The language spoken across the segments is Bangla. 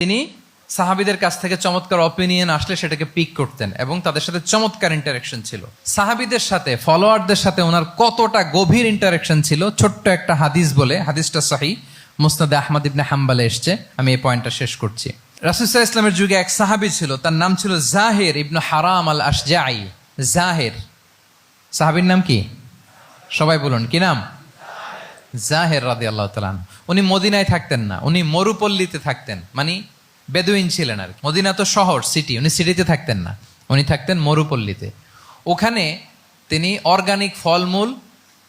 তিনি সাহাবীদের কাছ থেকে চমৎকার অপিনিয়ন আসলে সেটাকে পিক করতেন এবং তাদের সাথে চমৎকার ইন্টারেকশন ছিল। সাহাবীদের সাথে ফলোয়ারদের সাথে ওনার কতটা গভীর ইন্টারেকশন ছিল, ছোট্ট একটা হাদিস বলে, হাদিসটা সহিহ মুসনাদে আহমদ ইবনে হাম্বলে এসছে। আমি এই পয়েন্টটা শেষ করছি। রাসূল সাল্লাল্লাহু আলাইহি ওয়াসাল্লামের যুগে এক সাহাবী ছিল, তার নাম ছিল জাহির ইবনে হারাম আল আশজাঈ। জাহির সাহাবীর নাম কি? সবাই বলুন, কি নাম? জাহির রাদিয়াল্লাহু তাআলা। উনি মদিনায় থাকতেন না, উনি মরুপল্লীতে থাকতেন, মানে বেদুইন ছিলেন আর কি। মদিনা তো শহর, সিটি, উনি সিটিতে থাকতেন না, উনি থাকতেন মরুপল্লীতে। ওখানে তিনি অর্গানিক ফলমূল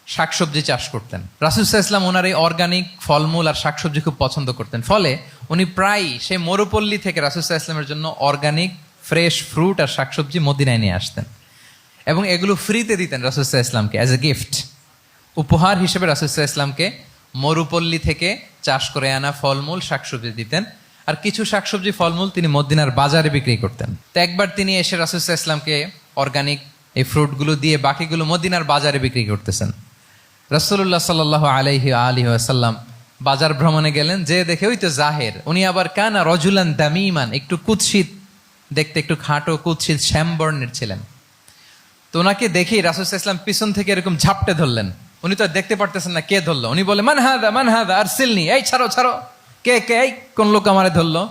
শাকসবজি চাষ করতেন। রাসূল সাল্লাল্লাহু আলাইহি ওয়াসাল্লাম ওনার এই অর্গানিক ফলমূল আর শাকসবজি খুব পছন্দ করতেন, ফলে উনি প্রায় সেই মরুপল্লী থেকে রাসূল সাল্লাল্লাহু আলাইহি ওয়াসাল্লামের জন্য অর্গানিক ফ্রেশ ফ্রুট আর শাকসবজি মদিনায় নিয়ে আসতেন এবং এগুলো ফ্রিতে দিতেন রাসূল সাল্লাল্লাহু আলাইহি ওয়াসাল্লামকে অ্যাজ এ গিফট। উপহার হিসেবে রাসূল সাল্লাল্লাহু আলাইহি ওয়াসাল্লামকে মরুপল্লী থেকে চাষ করে আনা ফলমূল শাকসবজি দিতেন, আর কিছু শাকসবজি ফলমূল তিনি মদিনার বাজারে বিক্রি করতেন। তো একবার তিনি এসে রাসূল সাল্লাল্লাহু আলাইহি ওয়াসাল্লামকে অর্গানিক এই ফ্রুটগুলো দিয়ে বাকিগুলো মদিনার বাজারে বিক্রি করতেছেন। রাসূলুল্লাহ সাল্লাল্লাহু আলাইহি ওয়াসাল্লাম বাজার ভ্রমণে গেলেন, যে দেখে ওই তো জাহের, উনি আবার কানা রজুলান দামিমান, একটু কুৎসিত দেখতে, একটু খাটো কুৎসিত শ্যামবর্ণের ছিলেন। তো ওনাকে দেখেই রাসূল সাল্লাল্লাহু আলাইহি ওয়াসাল্লাম পিছন থেকে এরকম ঝাপটে ধরলেন। উনি তো দেখতে পারতেছেন না কে ধরলো। উনি বলে, মান হাদা আরসিলনি, এই ছাড়ো ছাড়ো, কে কে, এই কোন লোক আমারে ধরলো,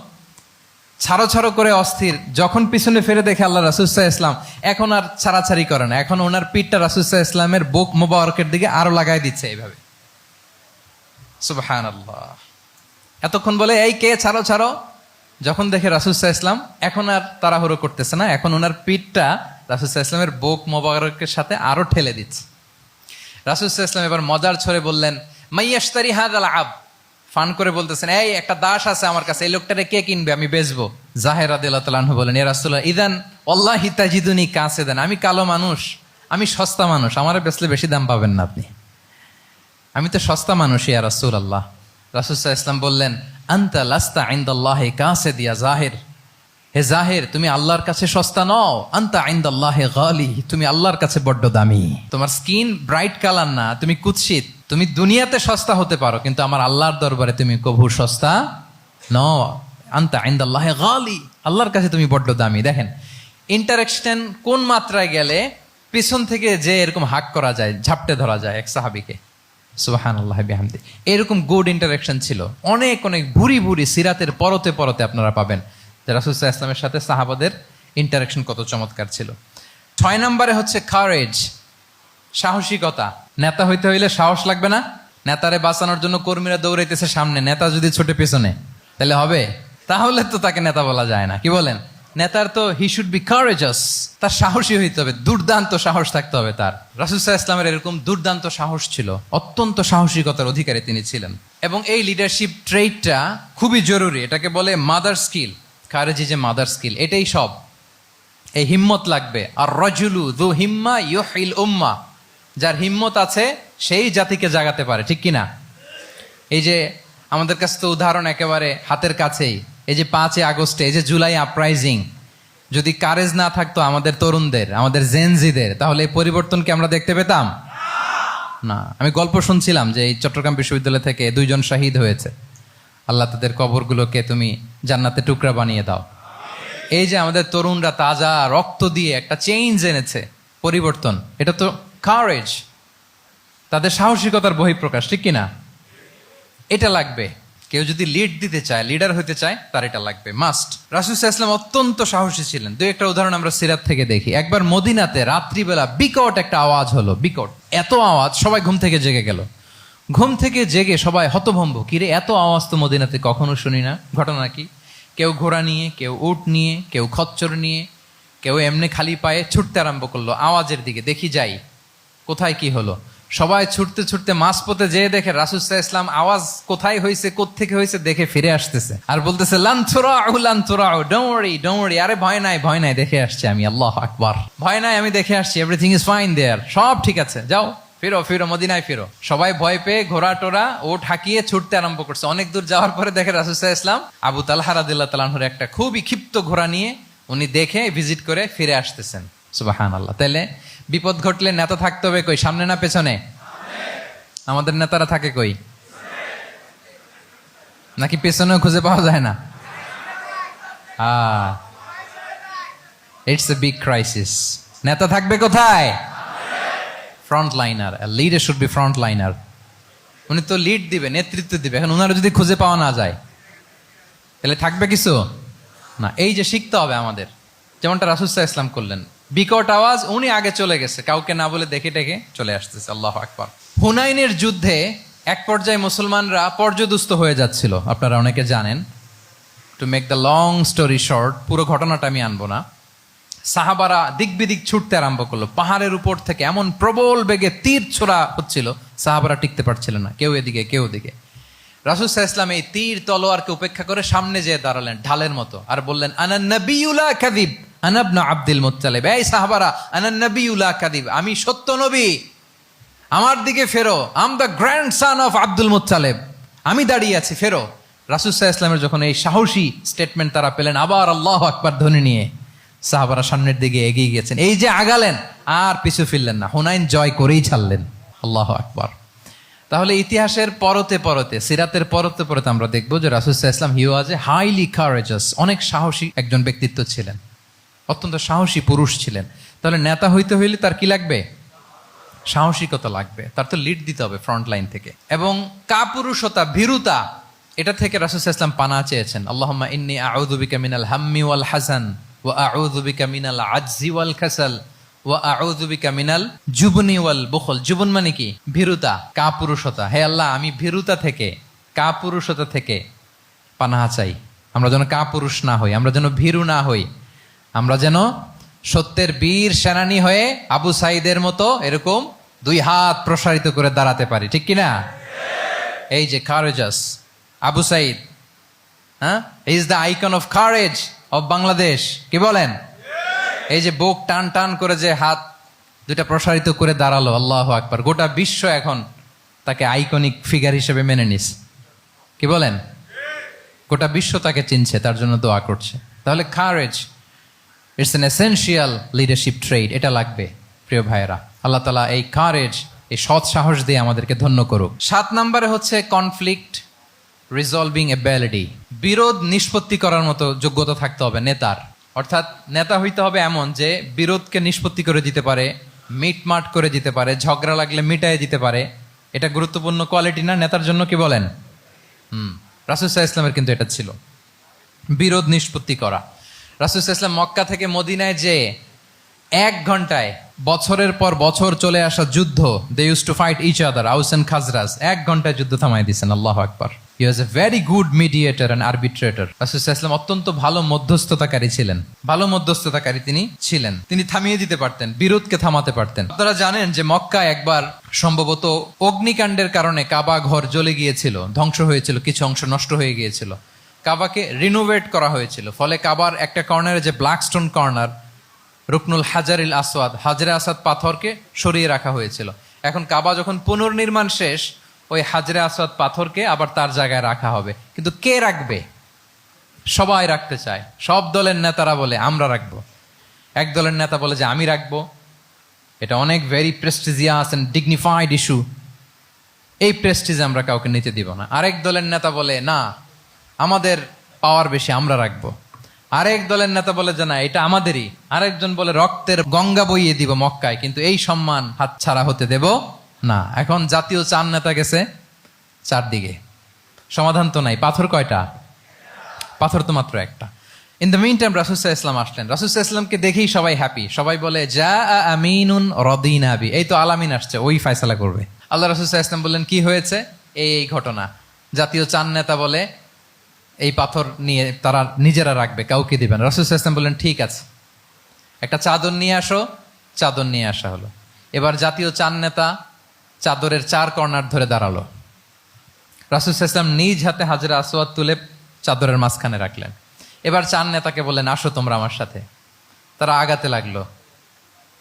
ছাড়ো ছাড়ো করে অস্থির। যখন পিছনে ফিরে দেখে আল্লাহ রাসূল সাল্লাল্লাহু আলাইহি ওয়াসাল্লাম, এখন আর ছাড়াছাড়ি করে না, এখন ওনার পিঠটা রাসূল সাল্লাল্লাহু আলাইহি ওয়াসাল্লামের বুক মোবারকের দিকে আরো লাগাই দিচ্ছে এইভাবে। সুবহানাল্লাহ। এতক্ষণ বলে এই কে, ছাড়ো ছাড়ো, যখন দেখে রাসূল সাল্লাল্লাহু আলাইহি ওয়াসাল্লাম এখন আর তাড়াহুড়ো করতেছে না, এখন ওনার পিঠটা রাসূল সাল্লাল্লাহু আলাইহি ওয়াসাল্লামের বুক মোবারকের সাথে আরো ঠেলে দিচ্ছে। রাসূল সাল্লাল্লাহু আলাইহি ওয়াসাল্লাম এবার মজার ছলে বললেন, মাইয়াশতারি হাযাল আব, ফান করে বলতেছেন, এই একটা দাস আছে আমার কাছে, এই লোকটারে কে কিনবে, আমি বেচবো। জাহির রাদিয়াল্লাহু তাআলা আনহু বলেন, ইয়া রাসূলুল্লাহ ইদান ওয়াল্লাহি তাজিদুনি কাসিদান, আমি কালো মানুষ, আমি সস্তা মানুষ, আমারে বেচলে বেশি দাম পাবেন না আপনি, আমি তো সস্তা মানুষ ইয়া রাসূলুল্লাহ। রাসূল সাল্লাল্লাহু আলাইহি ওয়াসাল্লাম বললেন, আনতা লাস্তা ইনদাল্লাহি কাসিদ ইয়া জাহির, হে জাহির তুমি আল্লাহর কাছে সস্তা নও, আনতা ইনদাল্লাহি গালি, তুমি আল্লাহর কাছে বড্ড দামি। তোমার স্কিন ব্রাইট কালার না, তুমি কুৎসিত, তুমি দুনিয়াতে সস্তা হতে পারো কিন্তু আমার আল্লাহর দরবারে তুমি কভু সস্তা নও। আনতা ইনদাল্লাহি গালি, আল্লাহর কাছে তুমি বড্ড দামি। দেখেন ইন্টারেকশন কোন মাত্রায় গেলে পিছন থেকে যে এরকম হাক করা যায়, ঝাপটে ধরা যায় এক সাহাবীকে। সুবহানাল্লাহ বিহামদি। এরকম গুড ইন্টারেকশন ছিল অনেক অনেক ভুরি ভুরি সিরাতের পরতে পরতে আপনারা পাবেন যে রাসূল সাল্লাল্লাহু আলাইহি ওয়াসাল্লামের সাথে সাহাবাদের ইন্টারেকশন কত চমৎকার ছিল। 6 নম্বরে হচ্ছে কারেজ, সাহসিকতা। নেতা হইতে হইলে সাহস লাগবে না? নেতারে বাঁচানোর জন্য কর্মীরা দৌড়াইতেছে সামনে, নেতা যদি ছোটে পেছনে, তাহলে হবে? তাহলে তো তাকে নেতা বলা যায় না, কি বলেন? নেতার তো হি শুড বি কারেজাস, তার সাহসী হইতে হবে, দুর্দান্ত সাহস থাকতে হবে তার। রাসূল সাল্লাল্লাহু আলাইহি ওয়াসাল্লামের এরকম দুর্দান্ত সাহস ছিল, অত্যন্ত সাহসিকতার অধিকারী তিনি ছিলেন। এবং এই লিডারশিপ ট্রেইটটা খুবই জরুরি, এটাকে বলে mother skill. Courage is a mother skill, এটাই সব। এই হিম্মত লাগবে। আর রাজুলু যু হিম্মা ইউহিল উম্মাহ, যার হিম্মত আছে সেই জাতিকে জাগাতে পারে, ঠিক কিনা? এই যে আমাদের কাছে তো উদাহরণ একেবারে হাতের কাছেই, এই যে 5 আগস্টে, এই যে জুলাই আপরাইজিং, যদি কারেজ না থাকতো আমাদের তরুণদের, আমাদের জেনজিদের, তাহলে এই পরিবর্তনকে আমরা দেখতে পেতাম না। আমি গল্প শুনছিলাম যে এই চট্টগ্রাম বিশ্ববিদ্যালয় থেকে 2 জন শহীদ হয়েছে, আল্লাহ তাদের কবরগুলোকে তুমি জান্নাতে টুকরা বানিয়ে দাও। এই যে আমাদের তরুণরা তাজা রক্ত দিয়ে একটা চেঞ্জ এনেছে, পরিবর্তন, এটা তো কারেজ, তাদের সাহসিকতার বহিঃপ্রকাশ, ঠিক কিনা? এটা লাগবে। কেউ যদি লিড দিতে চায়, লিডার হতে চায়, তার এটা লাগবে, মাস্ট। রাসূল সাল্লাল্লাহু আলাইহি ওয়াসাল্লাম অত্যন্ত সাহসী ছিলেন। 2-1টা উদাহরণ আমরা সিরাত থেকে দেখি। একবার মদিনাতে রাত্রিবেলা বিকট একটা আওয়াজ হলো, বিকট এত আওয়াজ, সবাই ঘুম থেকে জেগে গেল। ঘুম থেকে জেগে সবাই হতভম্ব, কিরে এত আওয়াজ তো মদিনাতে কখনো শুনি না। ঘটনা কি? কেউ ঘোড়া নিয়ে, কেউ উট নিয়ে, কেউ খচ্চর নিয়ে, কেউ এমনি খালি পায়ে ছুটতে আরম্ভ করলো আওয়াজের দিকে, দেখি যাই কোথায় কি হলো। সবাই ছুটতে ছুটতে মাঝপথে যেয়ে দেখে রাসূল সাল্লাল্লাহু আলাইহি ওয়াসাল্লাম আওয়াজ কোথায় হয়েছে, কোত্থেকে হয়েছে দেখে ফিরে আসতেছে আর বলতেছে, লান তুরাউ, ডোন্ট ওয়ারি, আরে ভয় নাই ভয় নাই, দেখে আসছি আমি, আল্লাহু আকবার, ভয় নাই, আমি দেখে আসছি, এভরিথিং ইজ ফাইন দেয়ার, সব ঠিক আছে, যাও ফিরো ফিরো মদিনায় ফিরো। সবাই ভয় পেয়ে ঘোড়া টোরা ওট হাঁকিয়ে ছুটতে আরম্ভ করছে। অনেক দূর যাওয়ার পরে দেখে রাসূল সাল্লাল্লাহু আলাইহি ওয়াসাল্লাম আবু তালহা রাদিয়াল্লাহু তাআলা আনহুর একটা খুবই ক্ষিপ্ত ঘোড়া নিয়ে উনি দেখে ভিজিট করে ফিরে আসতেছেন। সুবহানাল্লাহ। তাহলে বিপদ ঘটলে নেতা থাকতে হবে কই, সামনে না পেছনে? আমাদের নেতারা থাকে কই? নাকি পেছনেও খুঁজে পাওয়া যায় না? It's a big crisis. নেতা থাকবে কোথায়? Front liner. Leader should be front liner. উনি তো লিড দিবে, নেতৃত্ব দিবে। এখন ওনারা যদি খুঁজে পাওয়া না যায় তাহলে থাকবে কিছু না। এই যে শিখতে হবে আমাদের, যেমনটা রাসূল সাল্লাল্লাহু আলাইহি ওয়াসাল্লাম করলেন। বিকট আওয়াজ, উনি আগে চলে গেছে, কাউকে না বলে দেখে টেকে চলে আসতেছে। আল্লাহু আকবার। হুনাইনের যুদ্ধে এক পর্যায়ে মুসলমানরা পর্যদুস্ত হয়ে যাচ্ছিল, আপনারা অনেকে জানেন। To make the long story short, পুরো ঘটনাটা আমি আনবো না। সাহাবারা দিক বিদিক ছুটতে আরম্ভ করলো। পাহাড়ের উপর থেকে এমন প্রবল বেগে তীর ছোড়া হচ্ছিল, সাহাবারা টিকতে পারছিল না, কেউ এদিকে কেউ ওদিকে। রাসূল সাল্লাল্লাহু আলাইহি ওয়াসাল্লাম এই তীর তলোয়ারকে উপেক্ষা করে সামনে যেয়ে দাঁড়ালেন ঢালের মতো, আর বললেন, আনা নবিয়্যুল লা কাযিব আনা ইবনু আব্দুল মুত্তালিব। এই সাহাবারা, আনা নবিয়্যুল লা কাযিব, আমি সত্য নবী, আমার দিকে ফেরো। I am the grandson of Abdul Muttalib, আমি দাঁড়িয়ে আছি, ফেরো। রাসূল সাল্লাল্লাহু আলাইহি ওয়াসাল্লামের যখন এই সাহসী স্টেটমেন্ট তারা পেলেন, আবার আল্লাহু আকবার ধ্বনি নিয়ে সাহাবারা সামনের দিকে এগিয়ে গেছেন। এই যে আগালেন, আর পিছু ফিরলেন না, হুনাইন জয় করেই ছাড়লেন। আল্লাহু আকবার। তাহলে ইতিহাসের পরতে পরতে, সিরাতের পরতে পরতে আমরা দেখবো যে রাসূল সাল্লাল্লাহু আলাইহি ওয়াসাল্লাম হি ওয়াজ এ হাইলি কারেজাস, অনেক সাহসী একজন ব্যক্তিত্ব ছিলেন, অত্যন্ত সাহসী পুরুষ ছিলেন। তাহলে নেতা হইতে হইলে তার কি লাগবে? সাহসিকতা লাগবে। তার তো লিড দিতে হবে ফ্রন্ট লাইন থেকে। এবং কাপুরুষতা, ভীরুতা, এটা থেকে রাসূল সাল্লাল্লাহু আলাইহি ওয়াসাল্লাম পানা চেয়েছেন। আল্লাহুম্মা ইন্নী আউযু বিকা মিনাল হাম্মি ওয়াল হাযান ওয়া আউযু বিকা মিনাল আজজি ওয়াল কাসাল ওয়া আউযু বিকা মিনাল জুবনি ওয়াল বুখল। জুবন মানে কি? ভীরুতা, কাপুরুষতা। হে আল্লাহ, আমি ভীরুতা থেকে, কাপুরুষতা থেকে পানাহ চাই। আমরা যেন কাপুরুষ না হই, আমরা যেন ভীরু না হই, আমরা যেন সত্যের বীর সেনানী হয়ে আবু সাঈদের মতো এরকম দুই হাত প্রসারিত করে দাঁড়াতে পারি, ঠিক কিনা? এই যে কারেজাস আবু সাঈদ, হ্যাঁ, is the icon of courage of Bangladesh. কি বলেন? এই যে বুক টান টান করে যে হাত দুইটা প্রসারিত করে দাঁড়ালো, আল্লাহু আকবার। গোটা বিশ্ব এখন তাকে আইকনিক ফিগার হিসেবে মেনে নিস। কি বলেন? গোটা বিশ্ব তাকে চিনছে, তার জন্য দোয়া করছে। তাহলে courage, it's an essential leadership trade, এটা লাগবে প্রিয় ভাইয়েরা। আল্লাহ তাআলা এই কারেজ, এই সৎ সাহস দিয়ে আমাদেরকে ধন্য করুক। 7 নম্বরে হচ্ছে কনফ্লিক্ট রিজলভিং এবিলিটি। বিরোধ নিষ্পত্তি করার মতো যোগ্যতা থাকতে হবে নেতার। অর্থাৎ নেতা হইতে হবে এমন যে বিরোধকে নিষ্পত্তি করে দিতে পারে, মিটমাট করে দিতে পারে, ঝগড়া লাগলে মিটায় দিতে পারে। এটা গুরুত্বপূর্ণ কোয়ালিটি না নেতার জন্য? কি বলেন? রাসূল সাল্লাল্লাহু আলাইহি ওয়াসাল্লামের কিন্তু এটা ছিল, বিরোধ নিষ্পত্তি করা। রাসূল সাল্লাল্লাহু আলাইহি ওয়াসাল্লাম মক্কা থেকে মদিনায় যে 1 ঘন্টায় বছরের পর বছর চলে আসা যুদ্ধ, they use to fight each other, Aus and Khazraj, 1 ঘন্টায় যুদ্ধ থামাই দিয়েছেন। আল্লাহু আকবার। He was a very good mediator and arbitrator. রাসূল সাল্লাল্লাহু আলাইহি ওয়াসাল্লাম অত্যন্ত ভালো মধ্যস্থতাকারী ছিলেন, ভালো মধ্যস্থতাকারী তিনি ছিলেন। তিনি থামিয়ে দিতে পারতেন, বিরোধকে থামাতে পারতেন। আপনারা জানেন যে মক্কায় একবার সম্ভবত অগ্নিকাণ্ডের কারণে কাবা ঘর জ্বলে গিয়েছিল, ধ্বংস হয়েছিল, কিছু অংশ নষ্ট হয়ে গিয়েছিল। কাবাকে রিনোভেট করা হয়েছিল, ফলে কাবার একটা কর্নারে যে ব্ল্যাক স্টোন কর্নার, রুকনুল হাজারিল আসওয়াদ, হাজরে আসওয়াদ পাথরকে সরিয়ে রাখা হয়েছিল। এখন কাবা যখন পুনর্নির্মাণ শেষ, ওই হাজরে আসওয়াদ পাথরকে আবার তার জায়গায় রাখা হবে। কিন্তু কে রাখবে? সবাই রাখতে চায়। সব দলের নেতারা বলে আমরা রাখবো। এক দলের নেতা বলে যে আমি রাখবো, এটা অনেক very prestigious and dignified issue, এই প্রেস্টিজ আমরা কাউকে নিতে দিব না। আরেক দলের নেতা বলে না, আমাদের পাওয়ার বেশি, আমরা রাখবো। আরেক দলের নেতা বলে যে না, এটা আমাদেরই। আরেকজন বলে রক্তের গঙ্গা বইয়ে দিব মক্কায়, কিন্তু এই সম্মান হাতছাড়া হতে দেব না। এখন জাতীয় 4 নেতা গেছে 4 দিকে, সমাধান তো নাই। পাথর কয়টা? পাথর তো মাত্র একটা। ইন দ্য মিন টাইম রাসূল সাল্লাল্লাহু আলাইহি ওয়াসাল্লাম আসলেন। রাসূল সাল্লাল্লাহু আলাইহি ওয়াসাল্লামকে দেখেই সবাই হ্যাপি, সবাই বলে যা আমিনুন রাদিনা বি, এই তো আলামিন আসছে, ওই ফয়সালা করবে। আল্লাহ রাসূল সাল্লাল্লাহু আলাইহি ওয়াসাল্লাম বললেন কি হয়েছে? এই ঘটনা। জাতীয় 4 নেতা বলে এই পাথর নিয়ে তারা নিজেরা রাখবে, কাউকে দিবেন। রাসূল সাল্লাল্লাহু আলাইহি ওয়াসাল্লাম বললেন ঠিক আছে, একটা চাদর নিয়ে আসো। চাদর নিয়ে আসা হলো। এবার জাতীয় 4 নেতা চাদরের 4 কর্নার ধরে দাঁড়ালো। রাসূল সাল্লাল্লাহু আলাইহি ওয়াসাল্লাম নিজ হাতে হাজরে আসওয়াদ তুলে চাদরের মাঝখানে রাখলেন। এবার 4 নেতাকে বললেন আসো তোমরা আমার সাথে। তারা আগাতে লাগলো।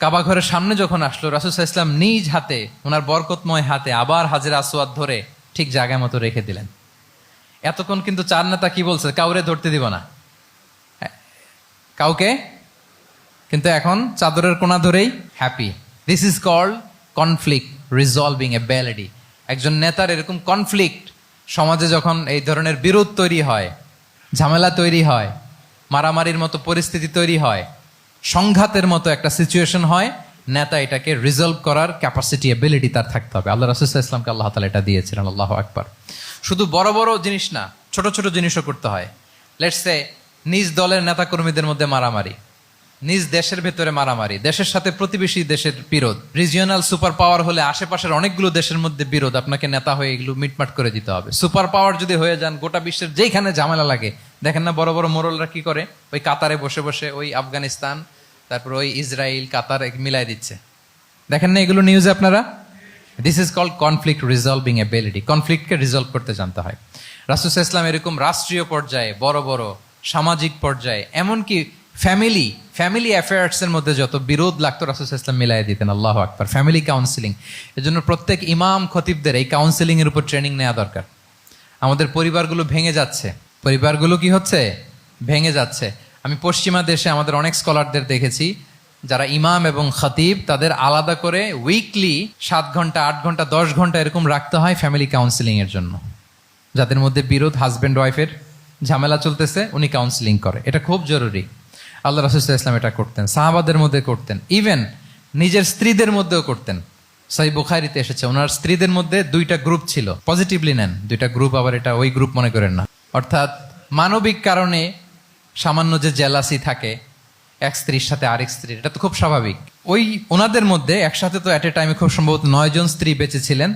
কাবা ঘরের সামনে যখন আসলো, রাসূল সাল্লাল্লাহু আলাইহি ওয়াসাল্লাম নিজ হাতে, ওনার বরকতময় হাতে আবার হাজরে আসওয়াদ ধরে ঠিক জায়গা মতো রেখে দিলেন। এতক্ষণ কিন্তু 4 নেতা কি বলছে? কাউরে ধরতে দিব না, কাউকে। কিন্তু এখন চাদরের কোনা ধরেই happy. This is called conflict resolving ability. একজন নেতার এরকম কনফ্লিক্ট, সমাজে যখন এই ধরনের বিরোধ তৈরি হয়, ঝামেলা তৈরি হয়, মারামারির মতো পরিস্থিতি তৈরি হয়, সংঘাতের মতো একটা সিচুয়েশন হয়, নেতা এটাকে রিজলভ করার ক্যাপাসিটি এবিলিটি তার থাকতে হবে। আল্লাহ রাসূল সাল্লাল্লাহু আলাইহি ওয়াসাল্লামকে আল্লাহ তাআলা এটা দিয়েছিলেন। আল্লাহু আকবার। শুধু বড় বড় জিনিস না, ছোট ছোট জিনিসও করতে হয়। লেটস সে নিজ দলের নেতা কর্মীদের মধ্যে মারামারি, নিজ দেশের ভেতরে মারামারি, দেশের সাথে প্রতিবেশী দেশের বিরোধ, রিজিওনাল সুপার পাওয়ার হলে আশেপাশের অনেকগুলো দেশের মধ্যে বিরোধ, আপনাকে নেতা হয়ে এগুলো মিটমাট করে দিতে হবে। সুপার পাওয়ার যদি হয়ে যান, গোটা বিশ্বের যেখানে ঝামেলা লাগে, দেখেন না বড় বড় মোড়লরা কি করে, ওই কাতারে বসে বসে ওই আফগানিস্তান, তারপর ওই ইসরায়েল, কাতার মিলাই দিচ্ছে, দেখেন না এগুলো নিউজে আপনারা? This is called conflict resolving ability. কনফ্লিক্টকে রিজলভ করতে জানতে হয়। রাসূল সাল্লাল্লাহু আলাইহি ওয়াসাল্লাম এরকম রাষ্ট্রীয় পর্যায়ে, বড় বড় সামাজিক পর্যায়ে, এমনকি ফ্যামিলি অ্যাফেয়ার্স এর মধ্যে যত বিরোধ লাগতো রাসূল সাল্লাল্লাহু আলাইহি ওয়াসাল্লাম মিলাই দিতেন। আল্লাহু আকবার। ফ্যামিলি কাউন্সিলিং, এজন্য প্রত্যেক ইমাম খতিবদের এই কাউন্সিলিং এর উপর ট্রেনিং নেওয়া দরকার। আমাদের পরিবারগুলো ভেঙে যাচ্ছে, পরিবারগুলো কি হচ্ছে? ভেঙে যাচ্ছে। আমি পশ্চিমা দেশে আমাদের অনেক স্কলারদের দেখেছি যারা ইমাম এবং খতিব, তাদের আলাদা করে উইকলি 7 ঘন্টা 8 ঘন্টা 10 ঘন্টা এরকম রাখতে হয় ফ্যামিলি কাউন্সিলিং এর জন্য। যাদের মধ্যে বিরোধ, হাজব্যান্ড ওয়াইফের ঝামেলা চলতেছে, উনি কাউন্সিলিং করে। এটা খুব জরুরি। আল্লাহ রাসূল সাল্লাল্লাহু আলাইহি ওয়াসাল্লাম এটা করতেন, সাহাবাদের মধ্যে করতেন, ইভেন নিজের স্ত্রীদের মধ্যেও করতেন। সহিহ বুখারীতে এসেছে ওনার স্ত্রীদের মধ্যে 2টা গ্রুপ ছিল। পজিটিভলি নেন, 2টা গ্রুপ, আবার এটা ওই গ্রুপ মনে করেন না। অর্থাৎ মানবিক কারণে সামান্য যে জেলাসি থাকে এক স্ত্রীর সাথে আরেক স্ত্রীর, এটা তো খুব স্বাভাবিক। ওই ওনাদের মধ্যে একসাথে তো অ্যাট এ টাইমে খুব সম্ভবত 9 জন স্ত্রী বেঁচে ছিলেন।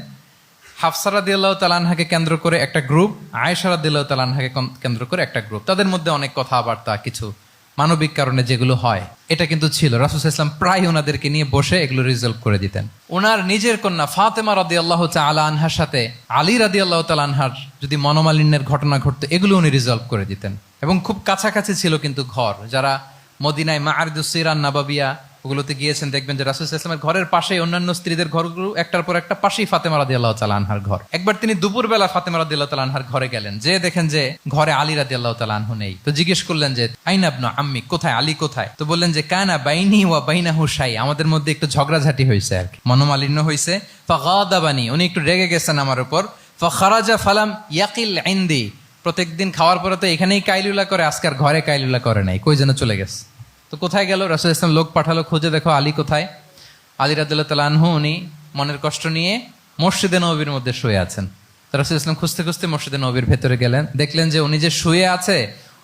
হাফসা রাদিয়াল্লাহু তাআলা আনহাকে কেন্দ্র করে একটা গ্রুপ, আয়েশা রাদিয়াল্লাহু তাআলা আনহাকে কেন্দ্র করে একটা গ্রুপ। তাদের মধ্যে অনেক কথাবার্তা, কিছু মানবিক কারণে যেগুলো হয়, এটা কিন্তু ছিল। রাসূল সাল্লাল্লাহু আলাইহি ওয়াসাল্লাম প্রায় ওনাদেরকে নিয়ে বসে এগুলো রিজলভ করে দিতেন। ওনার নিজের কন্যা ফাতেমা রাদিয়াল্লাহু তাআলা আনহার সাথে আলী রাদিয়াল্লাহু তাআলা আনহার যদি মনোমালিন্যের ঘটনা ঘটতো, এগুলো উনি রিজলভ করে দিতেন। এবং খুব কাছাকাছি ছিল কিন্তু ঘর। যারা মদিনায় মাআরিদুস সিরান নাবাবিয়া ওগুলোতে গিয়েছেন, দেখবেন যে রাসূল সাল্লাল্লাহু আলাইহি ওয়াসাল্লামের ঘরের পাশেই অন্যান্য স্ত্রীদের ঘরগুলো একটার পর একটা, পাশেই ফাতেমা রাদিয়াল্লাহু তাআলা আনহার ঘর। একবার তিনি দুপুরবেলা ফাতেমা রাদিয়াল্লাহু তাআলা আনহার ঘরে গেলেন, যে দেখেন যে ঘরে আলী রাদিয়াল্লাহু তাআলা আনহু নেই। তো জিজ্ঞেস করলেন যে আইনা ইবনু আম্মি, কোথায় আলী, কোথায়? তো বললেন যে কানা বাইনি ওয়া বাইনাহু শাই, আমাদের মধ্যে একটু ঝগড়াঝাটি হয়েছে আর কি, মনোমালিন্য হয়েছে। ফাগাদাবানি, উনি একটু রেগে গেছেন আমার উপর। ফাখারাজা ফালাম ইয়াকিল ইনদি, প্রত্যেকদিন খাওয়ার পরে তো এখানেই কাইলুলা করে, আজকার ঘরে কাইলুলা করে নাই, কই যেন চলে গেছে। তো কোথায় গেল? রাসূল সাল্লাল্লাহু আলাইহি ওয়াসাল্লাম লোক পাঠালো, খুঁজে দেখো আলী কোথায়। আলী রাদিয়াল্লাহু তাআলা আনহু উনি মনের কষ্ট নিয়ে মসজিদে নববীর মধ্যে শুয়ে আছেন। তো রাসূল সাল্লাল্লাহু আলাইহি ওয়াসাল্লাম খুঁজতে খুঁজতে মসজিদে নববীর ভেতরে গেলেন, দেখলেন যে উনি যে শুয়ে আছে,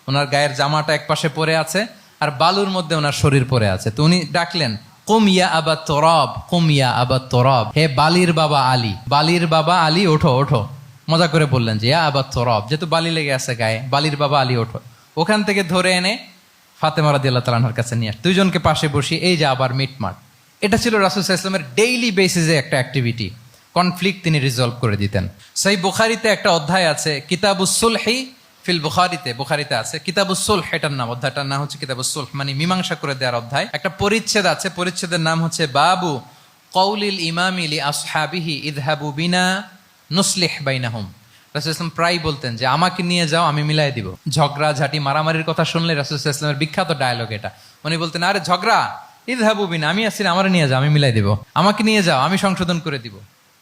ওনার গায়ের জামাটা এক পাশে পড়ে আছে আর বালুর মধ্যে ওনার শরীর পড়ে আছে। তো উনি ডাকলেন, কুম ইয়া আবা তুরাব, কুম ইয়া আবা তুরাব, হে বালির বাবা আলী, বালির বাবা আলী, ওঠো ওঠো। মজা করে বললেন যে ইয়া আবা তুরাব, যেহেতু বালি লেগে আছে গায়ে, বালির বাবা আলী ওঠো। ওখান থেকে ধরে এনে ফাতেমা রাদিয়াল্লাহু তাআলা আনহার কাছে নিয়ে, দুইজনকে পাশে বসিয়ে এই যে আবার মিটমাট। এটা ছিল রাসূল সাল্লাল্লাহু আলাইহি ওয়াসাল্লামের ডেইলি বেসিসে একটা অ্যাক্টিভিটি। কনফ্লিক্ট তিনি রিজলভ করে দিতেন। সহিহ বুখারীতে একটা অধ্যায় আছে, কিতাবুস সুলহি ফিল বুখারীতে আছে কিতাবুস সুলহ, এটার নাম, অধ্যায়টার নাম হচ্ছে কিতাবুস সুলহ, মানে মীমাংসা করে দেওয়ার অধ্যায়। একটা পরিচ্ছেদ আছে, পরিচ্ছেদের নাম হচ্ছে বাবু কওলিল ইমামি লি আসহাবিহি ইযহাবু বিনা নুসলিহ বাইনাহুম। রাসূল সাল্লাল্লাহু আলাইহি ওয়াসাল্লাম প্রায় বলতেন যে আমাকে নিয়ে যাও, আমি মিলাই দিব। ঝগড়া ঝাঁটি মারামারির কথা শুনলে রাসূল সাল্লাল্লাহু আলাইহি ওয়াসাল্লামের বিখ্যাত ডায়লগ এটা। উনি বলতেন, আরে ঝগড়া, ইযহাবু বিনা, আমি আছি, আমারে নিয়ে যাও, আমি মিলাই দিব। আমাকে নিয়ে যাও, আমি সংশোধন করে দিব।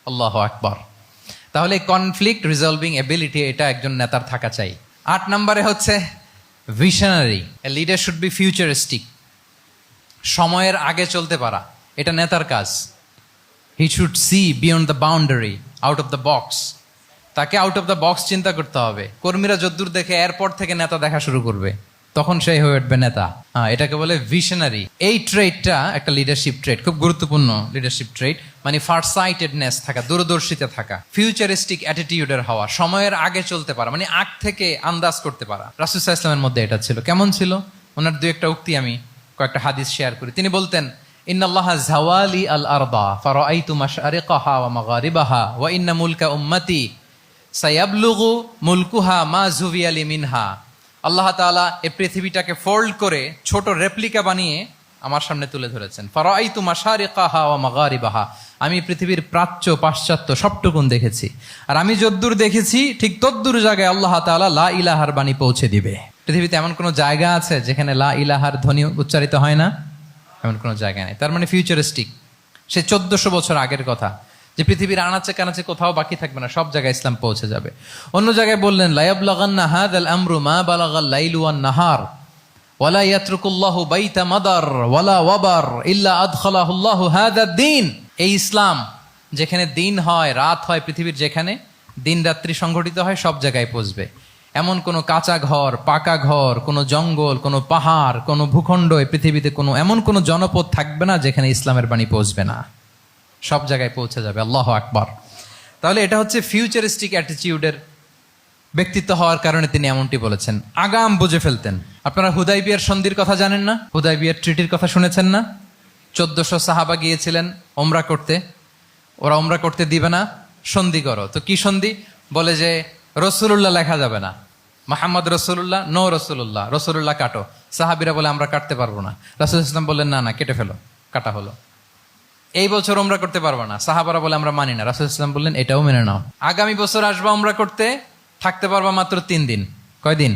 আল্লাহু আকবার। তাহলে কনফ্লিক্ট রিজলভিং এবিলিটি, এটা একজন নেতার থাকা চাই। 8 নম্বরে হচ্ছে visionary. A leader should be futuristic, সময়ের আগে চলতে পারা, এটা নেতার কাজ। He should see beyond the boundary, out of the box. তাকে আউট অফ দ্য বক্স চিন্তা করতে হবে। কর্মীরা যদ্দূর দেখে এরপর থেকে নেতা দেখা শুরু করবে, তখন সেই হয়ে উঠবে নেতা। এটাকে বলে ভিশনারি। এই ট্রেটটা একটা লিডারশিপ ট্রেট, খুব গুরুত্বপূর্ণ লিডারশিপ ট্রেট, মানে ফারসাইটেডনেস থাকা, দূরদর্শিতা থাকা, ফিউচারিস্টিক অ্যাটিটিউডের হওয়া, সময়ের আগে চলতে পারা, মানে আগ থেকে আন্দাজ করতে পারা। রাসূল সাল্লাল্লাহু আলাইহি ওয়াসাল্লামের মধ্যে এটা ছিল। কেমন ছিল? ওনার 2-1টা উক্তি আমি কয়েকটা হাদিস শেয়ার করি। তিনি বলতেন, ইন্নাল্লাহা যাওয়ালি আল আরদা ফারাআইতু মাশআরিকাহা ওয়া মাগারিবাহা ওয়া ইন্না মুলকা উম্মতি সায়াবলুগু মুলকুহা মা যুবিয়ালি মিনহা। আল্লাহ তাআলা এই পৃথিবীটাকে ফোল্ড করে ছোট রেপ্লিকা বানিয়ে আমার সামনে তুলে ধরেছেন। ফারাআইতু মাশারিকাহা ওয়া মাগারিবাহা, আমি পৃথিবীর প্রাচ্য পাশ্চাত্য সবটুকুন দেখেছি। আর আমি যদ্দূর দেখেছি ঠিক তদ্দূর জায়গায় আল্লাহ তাআলা লা ইলাহার বাণী পৌঁছে দিবে। পৃথিবীতে এমন কোনো জায়গা আছে যেখানে লা ইলাহার ধ্বনি উচ্চারিত হয় না? এমন কোনো জায়গা নেই। তার মানে ফিউচারিস্টিক। সে 1400 বছর আগের কথা, যে পৃথিবীর আনাচে কানাচে কোথাও বাকি থাকবে না, সব জায়গায় ইসলাম পৌঁছে যাবে। অন্য জায়গায় বললেন, লা ইয়াবলাগান্না হাযাল আমরু মা বালাগাল লাইলু ওয়ান নাহার, ওয়ালা ইয়াতরুকুল্লাহু বাইতা মাদার ওয়ালা ওয়াবার ইল্লা আদখালাহুল্লাহু হাযাদ দ্বীন। এই ইসলাম যেখানে দিন হয়, রাত হয়, পৃথিবীর যেখানে দিন রাত্রি সংঘটিত হয়, সব জায়গায় পৌঁছবে। এমন কোনো কাঁচা ঘর, পাকা ঘর, কোনো জঙ্গল, কোনো পাহাড়, কোনো ভূখণ্ড, এই পৃথিবীতে কোনো এমন কোনো জনপদ থাকবে না যেখানে ইসলামের বাণী পৌঁছবে না। সব জায়গায় পৌঁছে যাবে। আল্লাহু আকবার। তাহলে এটা হচ্ছে ফিউচারিস্টিক অ্যাটিটিউডের ব্যক্তিত্ব হওয়ার কারণে তিনি এমনটি বলেছেন। আগাম বুঝে ফেলতেন। আপনারা হুদাইবিয়ার সন্ধির কথা জানেন না? হুদাইবিয়ার ট্রিটির কথা শুনেছেন না? 1400 সাহাবা গিয়েছিলেন ওমরা করতে, ওরা ওমরা করতে দিবে না, সন্ধি করো। তো কি সন্ধি? বলে যে রসুল্লাহ লেখা যাবে না, মোহাম্মদ রসুল্লাহ, নো রসুল্লাহ, রসুল্লাহ কাটো। সাহাবিরা বলে আমরা কাটতে পারবো না। রাসূল ইসলাম বললেন না না, কেটে ফেলো। কাটা হলো। এই বছর ওমরা করতে পারবো না, সাহাবারা বলে আমরা মানি না। রাসূল ইসলাম বললেন এটাও মেনে নাও। আগামী বছর আসবা ওমরা করতে, থাকতে পারবা মাত্র 3 দিন। কয়দিন?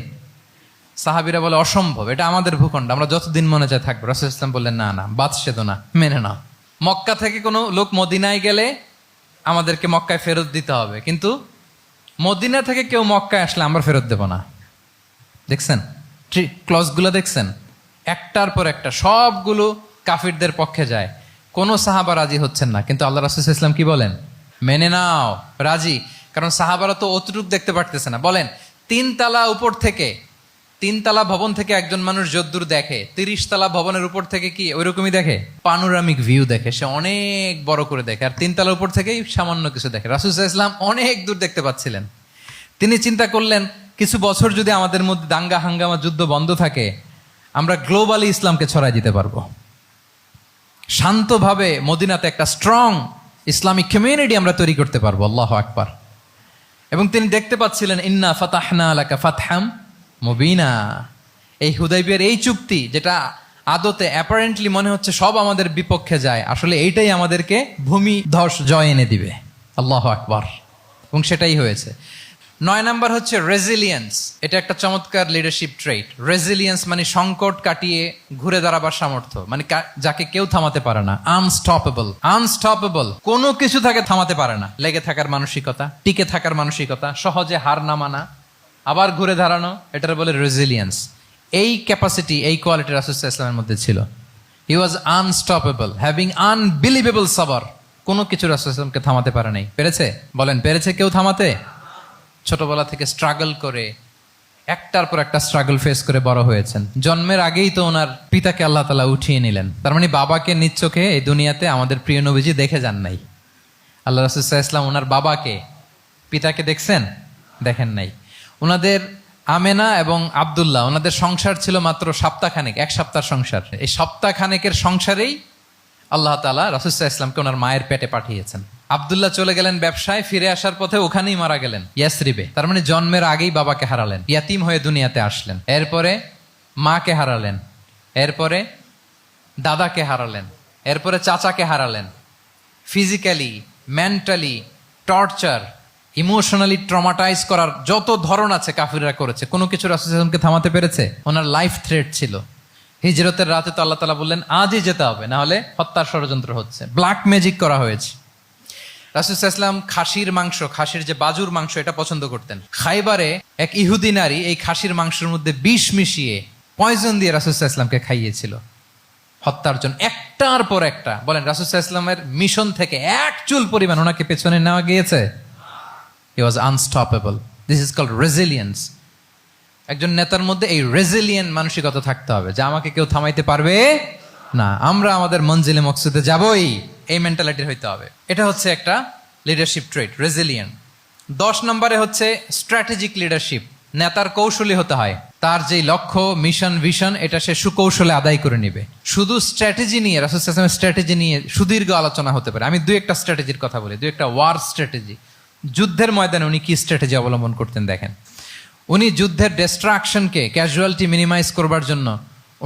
সাহাবিরা বলে অসম্ভব, এটা আমাদের ভূখণ্ড, আমরা যতদিন মনে চায় থাকবো। রাসূল ইসলাম বললেন না না, বাদশেদ না, মেনে নাও। মক্কা থেকে কোনো লোক মদিনায় গেলে আমাদেরকে মক্কায় ফেরত দিতে হবে, কিন্তু মদিনা থেকে কেউ মক্কায় আসলে আমরা ফেরত দেব না। দেখছেন ক্লজগুলো? দেখছেন একটার পর একটা, সবগুলো কাফিরদের পক্ষে যায়। কোনো সাহাবা রাজি হচ্ছেন না, কিন্তু আল্লাহ রাসূল সাল্লাল্লাহু আলাইহি ওয়াসাল্লাম কি বলেন? মেনে নাও, রাজি। কারণ সাহাবারা তো অতটুক দেখতে পারতেছে না। বলেন 3 তালা উপর থেকে, 3 তালা ভবন থেকে একজন মানুষ যদ্দূর দেখে, 30 তালা ভবনের উপর থেকে কি ওইরকমই দেখে? পানোরামিক ভিউ দেখে, সে অনেক বড় করে দেখে। আর 3 তালার উপর থেকেই সামান্য কিছু দেখে। রাসূল সাল্লাল্লাহু আলাইহি ওয়াসাল্লাম অনেক দূর দেখতে পাচ্ছিলেন। তিনি চিন্তা করলেন কিছু বছর যদি আমাদের মধ্যে দাঙ্গা হাঙ্গামা যুদ্ধ বন্ধ থাকে, আমরা গ্লোবালি ইসলামকে ছড়াই দিতে পারবো। শান্তভাবে মদিনাতে একটা স্ট্রং ইসলামিক কমিউনিটি আমরা তৈরি করতে পারবো। আল্লাহু আকবার। এবং তিনি দেখতে পাচ্ছিলেন ইন্না ফাতাহনা লাকা ফাতহাম মুবিনা। এই হুদাইবিয়ার এই চুক্তি, যেটা আদতে অ্যাপারেন্টলি মনে হচ্ছে সব আমাদের বিপক্ষে যায়, আসলে এইটাই আমাদেরকে ভূমি ধস জয় এনে দিবে। আল্লাহু আকবার। এবং সেটাই হয়েছে। 9 নাম্বার হচ্ছে রেজিলিয়েন্স। এটা একটা চমৎকার লিডারশিপ ট্রেট। রেজিলিয়েন্স মানে সংকট কাটিয়ে ঘুরে দাঁড়াবার সামর্থ্য, মানে যাকে কেউ থামাতে পারে না। আনস্টপেবল, আনস্টপেবল, কোনো কিছু তাকে থামাতে পারে না। লেগে থাকার মানসিকতা, টিকে থাকার মানসিকতা, সহজে হার না মানা, আবার ঘুরে দাঁড়ানো, এটার বলে রেজিলিয়েন্স। এই ক্যাপাসিটি, এই কোয়ালিটি রাসূল সাল্লাল্লাহু আলাইহি ওয়াসাল্লামের মধ্যে ছিল। হি ওয়াজ আনস্টপেবল, হ্যাভিং আনবিলিভেবল সাবর। কোনো কিছু রাসূল সাল্লাল্লাহু আলাইহি ওয়াসাল্লামকে থামাতে পারে নাই। পেরেছে? বলেন পেরেছে কেউ থামাতে? ছোটবেলা থেকে স্ট্রাগল করে, একটার পর একটা স্ট্রাগল ফেস করে বড় হয়েছেন। জন্মের আগেই তো ওনার পিতাকে আল্লাহ তাআলা উঠিয়ে নিলেন। তার মানে বাবাকে নিজ চোখে এই দুনিয়াতে আমাদের প্রিয় নবীজি দেখে যান নাই। আল্লাহ রাসূল সাল্লাল্লাহু আলাইহি ওয়াসাল্লাম ওনার বাবাকে, পিতাকে দেখছেন? দেখেন নাই। ওনাদের আমেনা এবং আব্দুল্লাহ, ওনাদের সংসার ছিল মাত্র সপ্তাহখানেক, 1 সপ্তাহ সংসার। এই সপ্তাহখানেকের সংসারেই আল্লাহ তাআলা রাসূল সাল্লাল্লাহু আলাইহি ওয়াসাল্লামকে ওনার মায়ের পেটে পাঠিয়েছেন। আব্দুল্লাহ চলে গেলেন ব্যবসায়, ফিরে আসার পথে ওখানেই মারা গেলেন, ইয়াসরিবে। তার মানে জন্মের আগেই বাবাকে হারালেন, ইয়াতিম হয়ে দুনিয়াতে আসলেন। এরপরে মাকে হারালেন, এরপরে দাদাকে হারালেন, এরপরে চাচাকে হারালেন। Physically, mentally torture, emotionally traumatise করার যত ধরন আছে কাফিররা করেছে, কোনো কিছু রাসূল সাল্লাল্লাহু আলাইহি ওয়াসাল্লামকে থামাতে পেরেছে? ওনার লাইফ থ্রেট ছিল। হিজরতের রাতে তো আল্লাহ তাআলা বললেন আজই যেতে হবে, না হলে হত্যার ষড়যন্ত্র হচ্ছে, ব্ল্যাক ম্যাজিক করা হয়েছে। রাসূল সাল্লাল্লাহু আলাইহি ওয়াসাল্লাম খাসির মাংস, খাসির যে বাজুর মাংস, এটা পছন্দ করতেন। খাইবারে এক ইহুদি নারী এই খাসির মাংসের মধ্যে বিষ মিশিয়ে, পয়জন দিয়ে রাসূল সাল্লাল্লাহু আলাইহি ওয়াসাল্লামকে খাইয়েছিল হত্যার জন্য, একটার পর একটা। বলেন রাসূল সাল্লাল্লাহু আলাইহি ওয়াসাল্লামের মিশন থেকে এক চুল পরিমাণ ওনাকে পেছনে নেওয়া গিয়েছে? He was unstoppable. This is called resilience. একজন নেতার মধ্যে এই রেজিলিয়েন্ট মানসিকতা থাকতে হবে যে আমাকে কেউ থামাইতে পারবে না, আমরা আমাদের মঞ্জিলে মকসুদে যাবই, এই মেন্টালিটির হইতে হবে। এটা হচ্ছে একটা লিডারশিপ ট্রেট, রেজিলিয়েন্ট। 10 নম্বরে হচ্ছে স্ট্র্যাটেজিক লিডারশিপ। নেতার কৌশলী হতে হয়। তার যে লক্ষ্য, মিশন, ভিশন, এটা সে সুকৌশলে আদায় করে নিবে। শুধু স্ট্র্যাটেজি নিয়ে, রাসূল সাল্লাল্লাহু আলাইহি ওয়াসাল্লামের স্ট্র্যাটেজি নিয়ে সুদীর্ঘ আলোচনা হতে পারে। আমি 2-1টা স্ট্র্যাটেজির কথা বলি, 2-1টা ওয়ার স্ট্র্যাটেজি। যুদ্ধের ময়দানে উনি কি স্ট্র্যাটেজি অবলম্বন করতেন দেখেন। উনি যুদ্ধের ডিস্ট্রাকশনকে, ক্যাজুয়ালিটি মিনিমাইজ করবার জন্য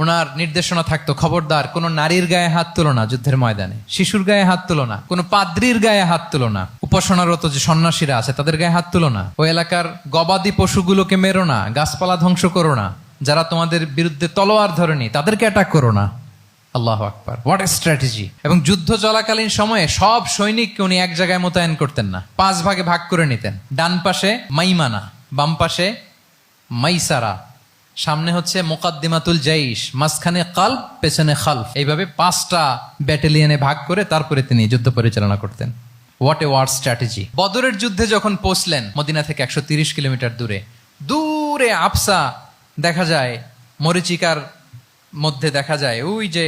ওনার নির্দেশনা থাকতো, খবরদার কোনো নারীর গায়ে হাত তুলো না যুদ্ধের ময়দানে, শিশুর গায়ে হাত তুলো না, কোনো পাদ্রীর গায়ে হাত তুলো না, উপাসনারত যে সন্ন্যাসীরা আছে তাদের গায়ে হাত তুলো না, ওই এলাকার গবাদি পশুগুলোকে মেরো না, গাছপালা ধ্বংস করো না, যারা তোমাদের বিরুদ্ধে তলোয়ার ধরেনি তাদেরকে অ্যাটাক করো না। আল্লাহু আকবার, হোয়াট এ স্ট্র্যাটেজি। এবং যুদ্ধ চলাকালীন সময়ে সব সৈনিককে উনি এক জায়গায় মোতায়েন করতেন না, 5 ভাগে ভাগ করে নিতেন। ডান পাশে মাইমানা, বাম পাশে মাইসারা, সামনে হচ্ছে মুকাদ্দিমাতুল জাইশ, মাঝখানে কালব, পেছনে খালফ, এইভাবে 5টা ব্যাটালিয়নে ভাগ করে তারপরে তিনি যুদ্ধ পরিচালনা করতেন। What a war strategy. বদরের যুদ্ধে যখন পৌঁছলেন মদিনা থেকে 130 কিলোমিটার দূরে, দূরে আফসা দেখা যায়, মরিচিকার মধ্যে দেখা যায় ওই যে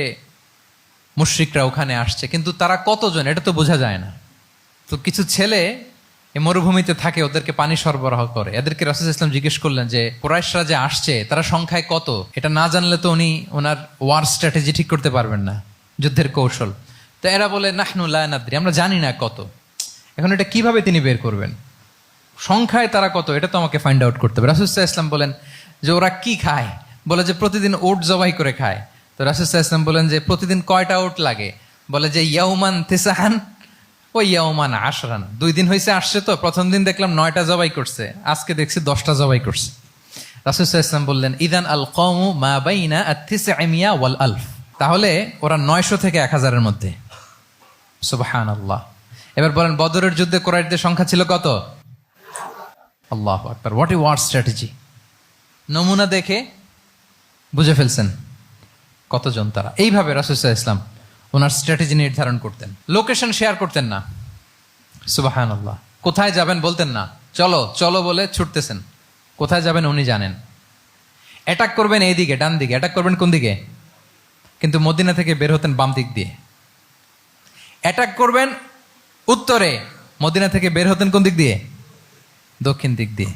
মুশরিকরা ওখানে আসছে, কিন্তু তারা কতজন এটা তো বোঝা যায় না। তো কিছু ছেলে এই মরুভূমিতে থাকে, ওদেরকে পানি সরবরাহ করে। এদেরকে রাসূল সাল্লাল্লাহু আলাইহি ওয়াসাল্লাম জিজ্ঞেস করলেন যে কুরাইশরা যে আসছে তারা সংখ্যায় কত, এটা না জানলে তো উনি ওনার ওয়ার স্ট্র্যাটেজি ঠিক করতে পারবেন না, যুদ্ধের কৌশল। তো এরা বলে নাহনু লা নাদরি, আমরা জানি না কত। এখন এটা কিভাবে তিনি বের করবেন, সংখ্যায় তারা কত, এটা তো আমাকে ফাইন্ড আউট করতে হবে। রাসূল সাল্লাল্লাহু আলাইহি ওয়াসাল্লাম বলেন যে ওরা কি খায়, বলে যে প্রতিদিন ওট জবাই করে খায়। তো রাসূল সাল্লাল্লাহু আলাইহি ওয়াসাল্লাম বলেন যে প্রতিদিন কয়টা ওট লাগে, বলে যে ইয়াউমান তিসআন ওই ইয়াউমান আশরান, 2 দিন হয়েছে আসছে, তো প্রথম দিন দেখলাম 9টা জবাই করছে, আজকে দেখছি 10টা জবাই করছে। রাসূল সাল্লাল্লাহু আলাইহি ওয়াসাল্লাম বললেন ইদান আল কওমু মা বাইনা আত-তিসআমিয়া ওয়াল আলফ, তাহলে ওরা 900 থেকে 1000-এর মধ্যে। সুবহানাল্লাহ। এবার বলেন বদরের যুদ্ধে কুরাইশদের সংখ্যা ছিল কত? আল্লাহু আকবার। What a war strategy. নমুনা দেখে বুঝে ফেলছেন কতজন তারা। এইভাবে রাসূল সাল্লাল্লাহু আলাইহি ওয়াসাল্লাম ওনার স্ট্র্যাটেজি নির্ধারণ করতেন। লোকেশন শেয়ার করতেন না। সুবহানাল্লাহ। কোথায় যাবেন বলতেন না, চলো চলো বলে ছুটতেছেন। কোথায় যাবেন উনি জানেন। অ্যাটাক করবেন এই দিকে, ডান দিকে। অ্যাটাক করবেন কোন দিকে? কিন্তু মদিনা থেকে বের হতেন বাম দিক দিয়ে। অ্যাটাক করবেন উত্তরে, মদিনা থেকে বের হতেন কোন দিক দিয়ে? দক্ষিণ দিক দিয়ে।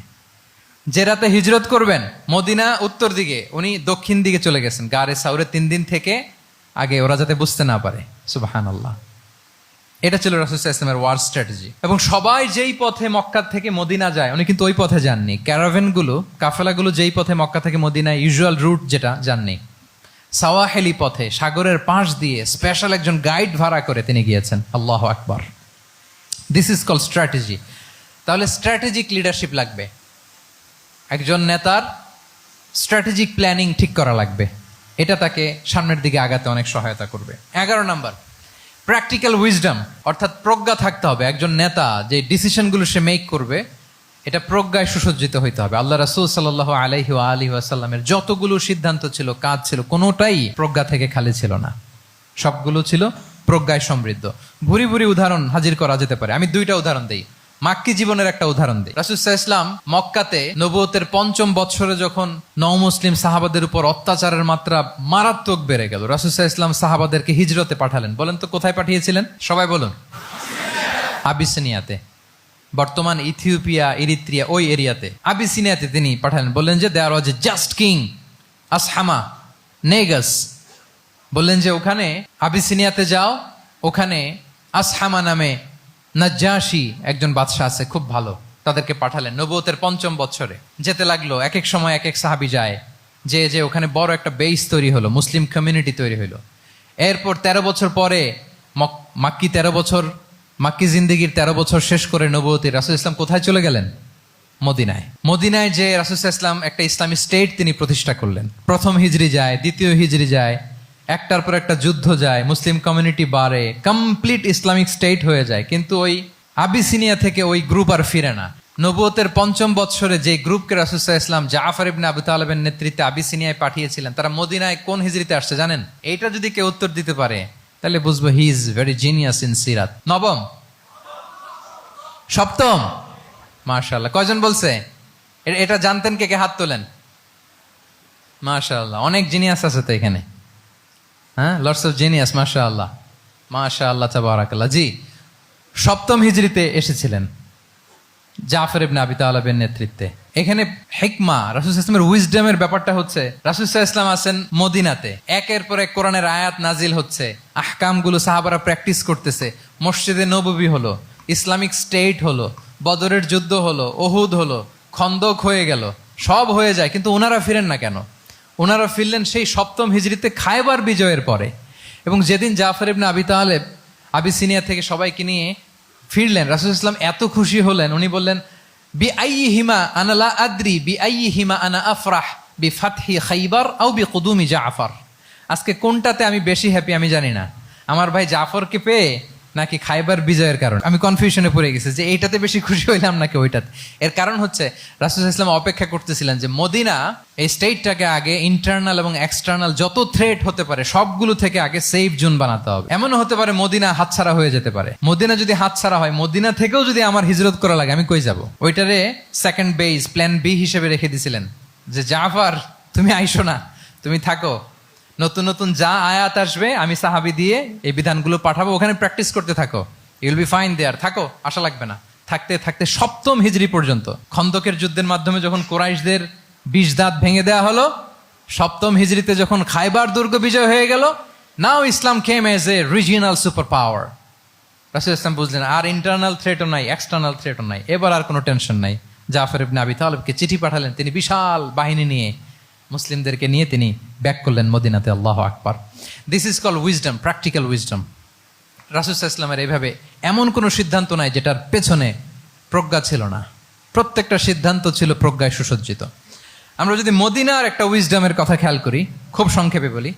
যে রাতে হিজরত করবেন মদিনা উত্তর দিকে, উনি দক্ষিণ দিকে চলে গেছেন গারে সাউরে 3 দিন থেকে আগে, ওরা যাতে বুঝতে না পারে। সুবহানাল্লাহ। এটা ছিল রাসূল সাল্লাল্লাহু আলাইহি ওয়াসাল্লামের ওয়ার স্ট্র্যাটেজি। এবং সবাই যেই পথে মক্কা থেকে মদিনা যায় উনি কিন্তু ওই পথে যাননি। ক্যারাভেনগুলো, কাফেলাগুলো যেই পথে মক্কা থেকে মদিনায় ইউজুয়াল রুট যেটা, যাননি। সাওয়াহেলি পথে, সাগরের পাশ দিয়ে স্পেশাল একজন গাইড ভাড়া করে তিনি গিয়েছেন। আল্লাহু আকবার। This is called strategy. তাহলে স্ট্র্যাটেজিক লিডারশিপ লাগবে। একজন নেতার স্ট্র্যাটেজিক প্ল্যানিং ঠিক করা লাগবে, এটা তাকে সামনের দিকে আগাতে অনেক সহায়তা করবে। 11 নম্বর, প্র্যাকটিক্যাল উইজডম, অর্থাৎ প্রজ্ঞা থাকতে হবে। একজন নেতা যে ডিসিশনগুলো সে মেক করবে এটা প্রজ্ঞায় সুসজ্জিত হইতে হবে। আল্লাহ রাসূল সাল্লাল্লাহু আলাইহি ওয়া আলিহি ওয়াসাল্লামের যতগুলো সিদ্ধান্ত ছিল, কাজ ছিল, কোনোটাই প্রজ্ঞা থেকে খালি ছিল না, সবগুলো ছিল প্রজ্ঞায় সমৃদ্ধ। ভুরি ভুরি উদাহরণ হাজির করা যেতে পারে। আমি 2টা উদাহরণ দেই, মাক্কি জীবনের একটা উদাহরণ দিই। রাসূল সাল্লাল্লাহু আলাইহি ওয়াসাল্লাম মক্কাতে নবুয়তের 5ম বৎসরে যখন নও-মুসলিম সাহাবাদের উপর অত্যাচারের মাত্রা মারাত্মক বেড়ে গেল, রাসূল সাল্লাল্লাহু আলাইহি ওয়াসাল্লাম সাহাবাদেরকে হিজরতে পাঠালেন। বলেন তো কোথায় পাঠিয়েছিলেন? সবাই বলুন। আবিসিনিয়াতে, বর্তমান ইথিওপিয়া, ইরিত্রিয়া, ওই এরিয়াতে আবিসিনিয়াতে তিনি পাঠালেন। বললেন যে দেয়ার ওয়াজ এ জাস্ট কিং আসহামা নেগাস, বললেন যে ওখানে আবিসিনিয়াতে যাও, ওখানে আসহামা নামে নাজ্জাশী একজন বাদশা আছে, খুব ভালো। তাদেরকে পাঠালেন নবুয়তের 5ম বৎসরে। যেতে লাগলো, এক এক সময় এক এক সাহাবী যায়, যে ওখানে বড় একটা বেস তৈরি হলো, মুসলিম কমিউনিটি তৈরি হলো। এরপর 13 বছর পরে মাক্কি 13 বছর, মাক্কি জিন্দেগির 13 বছর শেষ করে নবুয়তে রাসূল ইসলাম কোথায় চলে গেলেন? মদিনায়। মদিনায় যে রাসূল ইসলাম একটা ইসলামী স্টেট তিনি প্রতিষ্ঠা করলেন। 1ম হিজরি যায়, 2য় হিজরি যায়, একটার পর একটা যুদ্ধ যায়, মুসলিম কমিউনিটি বাড়ে, কমপ্লিট ইসলামিক স্টেট হয়ে যায়। কিন্তু ওই আবিসিনিয়া থেকে ওই গ্রুপ আর ফিরে না। নবুয়তের 5ম বৎসরে যে গ্রুপকে রাসূল সাল্লাল্লাহু আলাইহি ওয়াসাল্লাম জাফর ইবনে আবু তালেবের নেতৃত্বে আবিসিনিয়ায় পাঠিয়েছিলেন, তারা মদিনায় কোন হিজরিতে আসছে জানেন? এইটা যদি কেউ উত্তর দিতে পারে তাহলে বুঝবো he is very genius in সিরাত। 9ম, 7ম, মাশাআল্লাহ। কয়জন বলছে? এটা জানতেন কে কে? হাত তোলেন। মাশাআল্লাহ, অনেক জিনিয়াস আছে তো এখানে। হ্যাঁ, লটস অফ জিনিয়াস। মাশাআল্লাহ, মাশাআল্লাহ, তাবারাকাল্লাহ। জি, 7ম হিজরিতে এসেছিলেন জাফর ইবনে আবি তালেবের নেতৃত্বে। এখানে হিকমা, রাসূল সাল্লাল্লাহু আলাইহি ওয়াসাল্লামের উইজডমের ব্যাপারটা হচ্ছে রাসূল সাল্লাল্লাহু আলাইহি ওয়াসাল্লাম আছেন মদিনাতে, একের পর এক কোরআনের আয়াত নাজিল হচ্ছে, আহকামগুলো সাহাবারা প্র্যাকটিস করতেছে। মসজিদে নববী হলো, ইসলামিক স্টেট হলো, বদরের যুদ্ধ হলো, উহুদ হলো, খন্দক হয়ে গেল, সব হয়ে যায়। কিন্তু ওনারা ফিরেন না কেন? ওনারা ফিরলেন সেই 7ম হিজরিতে খায়বার বিজয়ের পরে। এবং যেদিন জাফর ইবনে আবি তালেব আবিসিনিয়া থেকে সবাইকে নিয়ে ফিরলেন, রাসূল ইসলাম এত খুশি হলেন, উনি বললেন বি আইয়িহিমা আনা লা আদরি বি আইয়িহিমা আনা আফরাহ বি ফাতহি খাইবার আও বি কুদুমি জাফর। আজকে কোনটাতে আমি বেশি হ্যাপি আমি জানি না, আমার ভাই জাফরকে পেয়ে নাকি খাইবার বিজয়ের কারণ? আমি কনফিউশনে পড়ে গেছি যে এইটাতে বেশি খুশি হইলাম নাকি ওইটাতে। এর কারণ হচ্ছে রাসূল সাল্লাল্লাহু আলাইহি ওয়াসাল্লাম অপেক্ষা করতেছিলেন যে মদিনা এই স্টেটটাকে আগে ইন্টারনাল এবং এক্সটার্নাল যত থ্রেট হতে পারে সবগুলো থেকে আগে সেফ জোন বানাতে হবে। এমনও হতে পারে মদিনা হাতছাড়া হয়ে যেতে পারে। মদিনা যদি হাতছাড়া হয়, মদিনা থেকেও যদি আমার হিজরত করা লাগে, আমি কই যাব? ওইটারে সেকেন্ড বেস, প্ল্যান বি হিসেবে রেখে দিছিলেন যে জাফর তুমি আইসো না, তুমি থাকো, নতুন নতুন যা আয়াত আসবে আমি সাহাবী দিয়ে এই বিধানগুলো পাঠাবো, ওখানে প্র্যাকটিস করতে থাকো, ইউল বি ফাইন দেয়ার, থাকো, আশা লাগবে না। থাকতে থাকতে সপ্তম হিজরি পর্যন্ত, খন্দকের যুদ্ধের মাধ্যমে যখন কুরাইশদের 20 দাঁত ভেঙে দেওয়া হলো, সপ্তম হিজরিতে যখন খাইবার দুর্গ বিজয় হয়ে গেল, now Islam came as a regional super power. রাসূল ইসলাম বুঝলেন আর ইন্টারনাল থ্রেটও নাই, এক্সটার্নাল থ্রেটও নাই, এবার আর কোনো টেনশন নাই। জাফর ইবনে আবি তালেবকে চিঠি পাঠালেন, তিনি বিশাল বাহিনী নিয়ে মুসলিমদেরকে নিয়ে তিনি ব্যাক করলেন মদিনাতে। আল্লাহু আকবার। This is call wisdom, practical wisdom. রাসূল সাল্লাল্লাহু আলাইহি ওয়াসাল্লামের এইভাবে এমন কোনো সিদ্ধান্ত নাই যেটার পেছনে প্রজ্ঞা ছিল না, প্রত্যেকটা সিদ্ধান্ত ছিল প্রজ্ঞায় সুসজ্জিত। আমরা যদি মদিনার একটা উইজডমের কথা খেয়াল করি, খুব সংক্ষেপে বলি,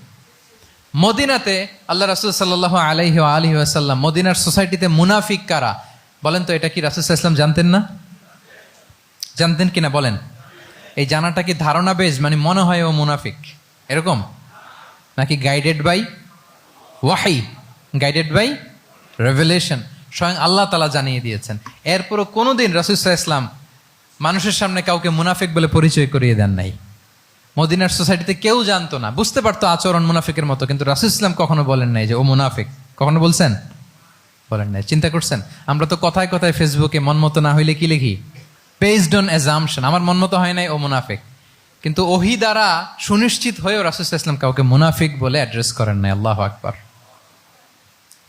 মদিনাতে আল্লাহ রাসূল সাল্লাল্লাহু আলাইহি ওয়া আলিহি ওয়াসাল্লাম, মদিনার সোসাইটিতে মুনাফিক কারা বলেন তো? এটা কি রাসূল সাল্লাল্লাহু আলাইহি ওয়াসাল্লাম জানতেন না? জানতেন কিনা বলেন? এই জানাটা কি ধারণা বেজ, মানে মনে হয় ও মুনাফিক এরকম, নাকি গাইডেড বাই ওয়াহি, গাইডেড বাই রেভেলেশন? স্বয়ং আল্লাহ তাআলা জানিয়ে দিয়েছেন। এরপরও কোনোদিন রাসূল সাল্লাল্লাহু আলাইহি ওয়াসাল্লাম মানুষের সামনে কাউকে মুনাফিক বলে পরিচয় করিয়ে দেন নাই। মদিনার সোসাইটিতে কেউ জানতো না, বুঝতে পারতো আচরণ মুনাফিকের মতো, কিন্তু রাসূল ইসলাম কখনো বলেন নাই যে ও মুনাফিক। কখনো বলছেন? বলেন নাই। চিন্তা করছেন? আমরা তো কথায় কথায় ফেসবুকে মন মতো না হইলে কি লিখি? বেসড অন অ্যাজাম্পশন, আমার মন মতো হয় নাই, ও মুনাফিক। কিন্তু ওহী দ্বারা সুনিশ্চিত হয়েও রাসূল সাল্লাল্লাহু আলাইহি ওয়াসাল্লাম কাউকে মুনাফিক বলে অ্যাড্রেস করেন নাই। আল্লাহু আকবার।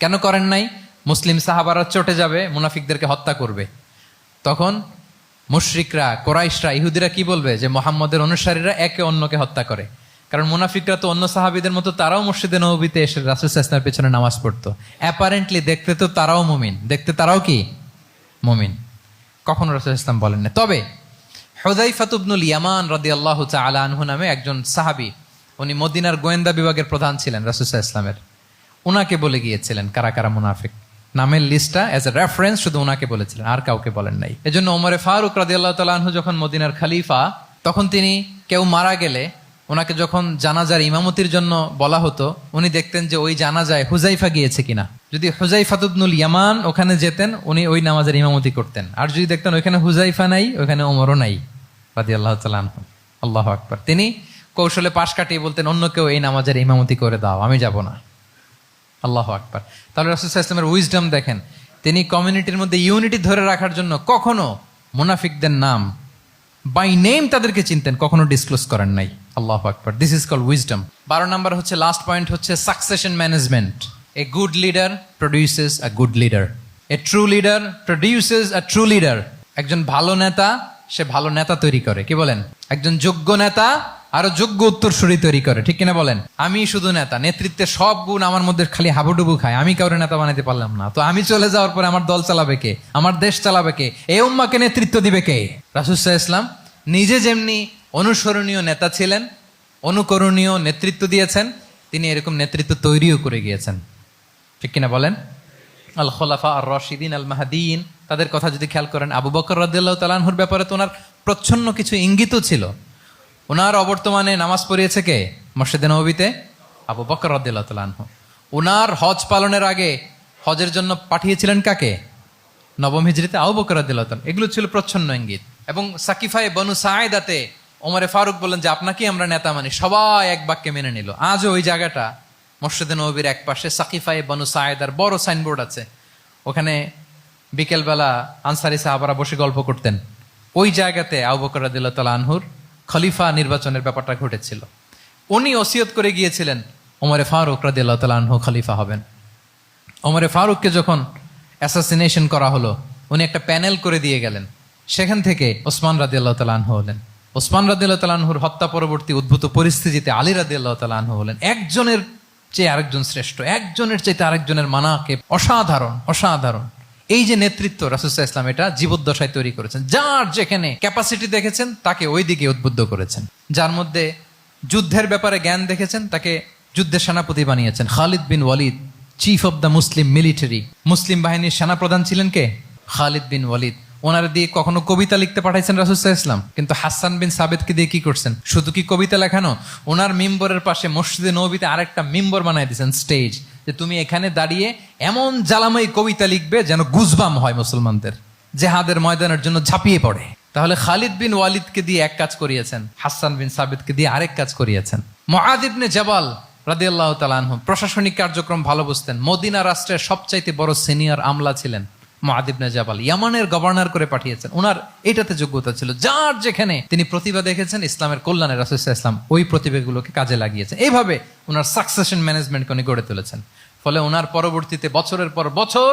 কেন করেন নাই? মুসলিম সাহাবারা চটে যাবে, মুনাফিকদেরকে হত্যা করবে, তখন মুশরিকরা, কোরাইশরা, ইহুদিরা কি বলবে? যে মুহাম্মদের অনুসারীরা একে অন্যকে হত্যা করে। কারণ মুনাফিকরা তো অন্য সাহাবীদের মতো তারাও মসজিদে নববীতে এসে রাসূল সাল্লাল্লাহু আলাইহি ওয়াসাল্লামের পেছনে নামাজ পড়তো। অ্যাপারেন্টলি দেখতে তো তারাও মুমিন, দেখতে তারাও কি মুমিন। কখনো রাসূল সাল্লাল্লাহু আলাইহি ওয়াসাল্লাম বলেন না। তবে হুযায়ফা ইবনুল ইয়ামান রাদিয়াল্লাহু তাআলা আনহু নামে একজন সাহাবী, উনি মদিনার গোয়েন্দা বিভাগের প্রধান ছিলেন রাসূল সাল্লাল্লাহু আলাইহি ওয়াসাল্লামের। উনাকে বলে গিয়েছিলেন কারা কারা মুনাফিক, নামের লিস্টটা অ্যাজ এ রেফারেন্স শুধু ওনাকে বলেছিলেন, আর কাউকে বলেন নাই। এজন্য ওমরে ফারুক রাদিয়াল্লাহু তাআলা আনহু যখন মদিনার খলিফা, তখন তিনি কেউ মারা গেলে ওনাকে যখন জানাজার ইমামতির জন্য বলা হতো, উনি দেখতেন যে ওই জানাজায় হুযায়ফা গিয়েছে কিনা। যদি হুযায়ফা ইবনুল ইয়ামান ওখানে যেতেন, উনি ওই নামাজের ইমামতি করতেন। আর যদি দেখতেন ওইখানে হুযায়ফা নাই, ওইখানে ওমরও নাই রাদিয়াল্লাহু তাআলা আনহু, আল্লাহু আকবার, তিনি কৌশলে পাশ কাটিয়ে বলতেন অন্য কেউ এই নামাজের ইমামতি করে দাও, আমি যাব না। আল্লাহু আকবার। তাহলে রাসূল সাল্লাল্লাহু আলাইহি ওয়াসাল্লামের উইজডম দেখেন, তিনি কমিউনিটির মধ্যে ইউনিটি ধরে রাখার জন্য কখনো মুনাফিকদের নাম বাই নেম তাদেরকে চিনতেন, কখনো ডিসক্লোজ করেন নাই। আল্লাহু আকবার। This is called wisdom. 12 নম্বর হচ্ছে, লাস্ট পয়েন্ট হচ্ছে succession management. A good leader produces a good leader, a true leader produces a true leader. একজন ভালো নেতা সে ভালো নেতা তৈরি করে, কি বলেন? একজন যোগ্য নেতা আরো যোগ্য উত্তরসূরি তৈরি করে, ঠিক কিনা বলেন? আমি শুধু নেতা, নেতৃত্বের সব গুণ আমার মধ্যে খালি হাবুডুবু খায়, আমি কাউরে নেতা বানাইতে পারলাম না, তো আমি চলে যাওয়ার পরে আমার দল চালাবে কে? আমার দেশ চালাবে কে? এই উম্মাহকে নেতৃত্ব দিবে কে? রাসূল সাল্লাল্লাহু আলাইহি ওয়াসাল্লাম নিজে যেমনি অনুসরণীয় নেতা ছিলেন, অনুকরণীয় নেতৃত্ব দিয়েছেন, তিনি এরকম নেতৃত্ব তৈরিও করে গিয়েছেন, ঠিক কিনা বলেন? আল খোলাফা আর রশিদিন আল মাহদিন, তাদের কথা যদি খেয়াল করেন, আবু বকর রাদিয়াল্লাহু তাআলা আনহুর ব্যাপারে তো ওনার প্রচ্ছন্ন কিছু ইঙ্গিতও ছিল। ওনার অবর্তমানে নামাজ পড়িয়েছে কে মসজিদে নববীতে? আবু বকর রাদিয়াল্লাহু তাআলা আনহু। ওনার হজ পালনের আগে হজের জন্য পাঠিয়েছিলেন কাকে? নবম হিজরিতে আবু বকর রাদিয়াল্লাহু তাআলা। এগুলো ছিল প্রচ্ছন্ন ইঙ্গিত। এবং সাকিফায়ে বনু সাঈদাতে ওমরে ফারুক বললেন যে আপনাকেই আমরা নেতা মানি, সবাই এক বাক্যে মেনে নিল। আজও ওই জায়গাটা মসজিদে নববীর এক পাশে সাকিফায়ে বনু সাঈদার বড় সাইনবোর্ড আছে, ওখানে বিকেলবেলা আনসারী সাহাবারা বসে গল্প করতেন। ওই জায়গাতে আবু বকর রাদিয়াল্লাহু তাআলা আনহুর খলিফা নির্বাচনের ব্যাপারটা ঘটেছিল। উনি ওসিয়ত করে গিয়েছিলেন ওমরে ফারুক রাদিয়াল্লাহু তাআলা আনহু খলিফা হবেন। ওমরে ফারুককে যখন অ্যাসাসিনেশন করা হলো, উনি একটা প্যানেল করে দিয়ে গেলেন, সেখান থেকে ওসমান রাদিয়াল্লাহু তাআলা আনহু হলেন। ওসমান রাদিয়াল্লাহু তাআলা আনহুর হত্যা পরবর্তী উদ্ভূত পরিস্থিতিতে আলী রাদিয়াল্লাহু তাআলা আনহু হলেন। একজনের চেয়ে আরেকজন শ্রেষ্ঠ, একজনের চাইতে আরেকজনের মানাকে অসাধারণ, অসাধারণ। এই যে নেতৃত্ব রাসূল সাল্লাল্লাহু আলাইহি ওয়াসাল্লাম এটা জীবদ্দশায় তৈরি করেছেন। যার যেখানে ক্যাপাসিটি দেখেছেন তাকে ওই দিকে উদ্বুদ্ধ করেছেন। যার মধ্যে যুদ্ধের ব্যাপারে জ্ঞান দেখেছেন তাকে যুদ্ধের সেনাপতি বানিয়েছেন। Khalid bin Walid chief of the Muslim military, মুসলিম বাহিনীর সেনাপ্রধান ছিলেন কে? খালিদ বিন ওয়ালিদ। ওনার দিয়ে কখনো কবিতা লিখতে পাঠাইছেন রাসূল সাল্লাল্লাহু আলাইহি ওয়াসাল্লাম? কিন্তু হাসান বিন সাবিতকে দিয়ে কি করছেন? শুধু কি কবিতা লেখানো, ওনার মিম্বরের পাশে মসজিদে নববীতে আরেকটা মিম্বর বানায় দিয়েছেন, স্টেজ, যে তুমি এখানে দাঁড়িয়ে এমন জ্বালাময়ী কবিতা লিখবে যেন গুজবাম হয় মুসলমানদের, জেহাদের ময়দানের জন্য ঝাঁপিয়ে পড়ে। তাহলে খালিদ বিন ওয়ালিদকে দিয়ে এক কাজ করিয়েছেন, হাসান বিন সাবিতকে দিয়ে আরেক কাজ করিয়েছেন। মুআয ইবনে জাবাল রাদিয়াল্লাহু তাআলা আনহু প্রশাসনিক কার্যক্রম ভালো বুঝতেন। মদিনা রাষ্ট্রের সবচাইতে বড় সিনিয়র আমলা ছিলেন মুআয ইবনে জাবাল, ইয়ামানের গভর্নর করে পাঠিয়েছেন। ওনার এটাতে যোগ্যতা ছিল, যার যেখানে তিনি প্রতিভা দেখেছেন ইসলামের কল্যাণে, রাসূল সাল্লাল্লাহু আলাইহি ওয়াসাল্লাম ওই প্রতিভাগুলোকে কাজে লাগিয়েছেন। এইভাবে ওনার সাকসেশন ম্যানেজমেন্টকে উনি গড়ে তুলেছেন। ফলে ওনার পরবর্তীতে বছরের পর বছর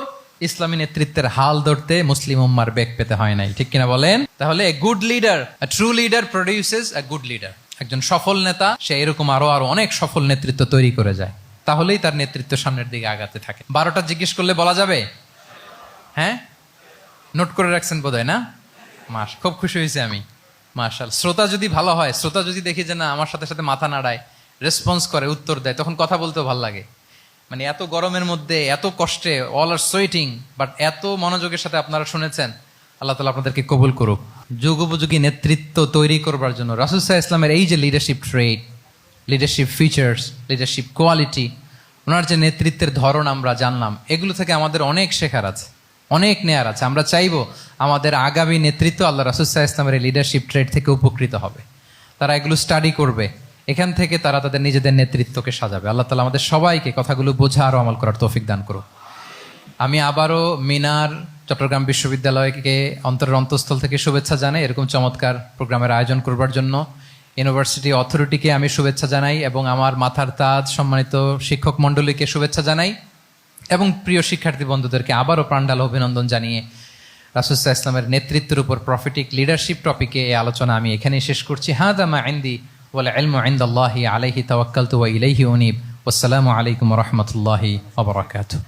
ইসলামী নেতৃত্বের হাল ধরতে মুসলিম উম্মার বেগ পেতে হয় নাই, ঠিক কিনা বলেন? তাহলে এ good leader, a true leader produces A good leader. একজন সফল নেতা সে এরকম আরো অনেক সফল নেতৃত্ব তৈরি করে যায়, তাহলেই তার নেতৃত্ব সামনের দিকে আগাতে থাকে। 12টা জিজ্ঞেস করলে বলা যাবে? হ্যাঁ, নোট করে রাখছেন বোধহয় না? খুব খুশি হয়েছে আমি, মাশাআল্লাহ। শ্রোতা যদি ভালো হয়, শ্রোতা যদি দেখি যে না আমার সাথে সাথে মাথা নাড়ায়, রেসপন্স করে, উত্তর দেয়, তখন কথা বলতেও ভালো লাগে। মানে এত গরমের মধ্যে, এত কষ্টে, অল আর সোয়েটিং, বাট এত মনোযোগের সাথে আপনারা শুনেছেন। আল্লাহ তাআলা আপনাদেরকে কবুল করুক। যুগ উপযোগী নেতৃত্ব তৈরি করবার জন্য রাসূল সাল্লাল্লাহু আলাইহি ওয়াসাল্লামের এই যে লিডারশিপ ট্রেট, লিডারশিপ ফিচার্স, লিডারশিপ কোয়ালিটি, ওনার যে নেতৃত্বের ধরন আমরা জানলাম, এগুলো থেকে আমাদের অনেক শেখার আছে, অনেক নেয়ার আছে। আমরা চাইবো আমাদের আগামী নেতৃত্ব আল্লাহ রাসূল সাল্লাল্লাহু আলাইহি ওয়াসাল্লামের এই লিডারশিপ ট্রেট থেকে উপকৃত হবে। তারা এগুলো স্টাডি করবে, এখান থেকে তারা তাদের নিজেদের নেতৃত্বকে সাজাবে। আল্লাহ তাআলা আমাদের সবাইকে কথাগুলো বোঝা আর আমল করার তৌফিক দান করুক। আমি আবারও মিনার চট্টগ্রাম বিশ্ববিদ্যালয়কে অন্তরের অন্তঃস্থল থেকে শুভেচ্ছা জানাই এরকম চমৎকার প্রোগ্রামের আয়োজন করবার জন্য। ইউনিভার্সিটি অথরিটিকে আমি শুভেচ্ছা জানাই এবং আমার মাথার তাজ সম্মানিত শিক্ষক মণ্ডলীকে শুভেচ্ছা জানাই এবং প্রিয় শিক্ষার্থী বন্ধুদেরকে আবারও প্রাণঢাল অভিনন্দন জানিয়ে রাসূল সাল্লাল্লাহু আলাইহি ওয়াসাল্লামের নেতৃত্বের উপর প্রফিটিক লিডারশিপ টপিকে এই আলোচনা আমি এখানেই শেষ করছি। হাযা মা ইনদি ওয়াল ইলমু ইনদাল্লাহি আলাইহি তাওয়াক্কালতু ওয়া ইলাইহি উনীব। ওয়াসসালামু আলাইকুম ওয়া রাহমাতুল্লাহি ওয়া বারাকাতুহু।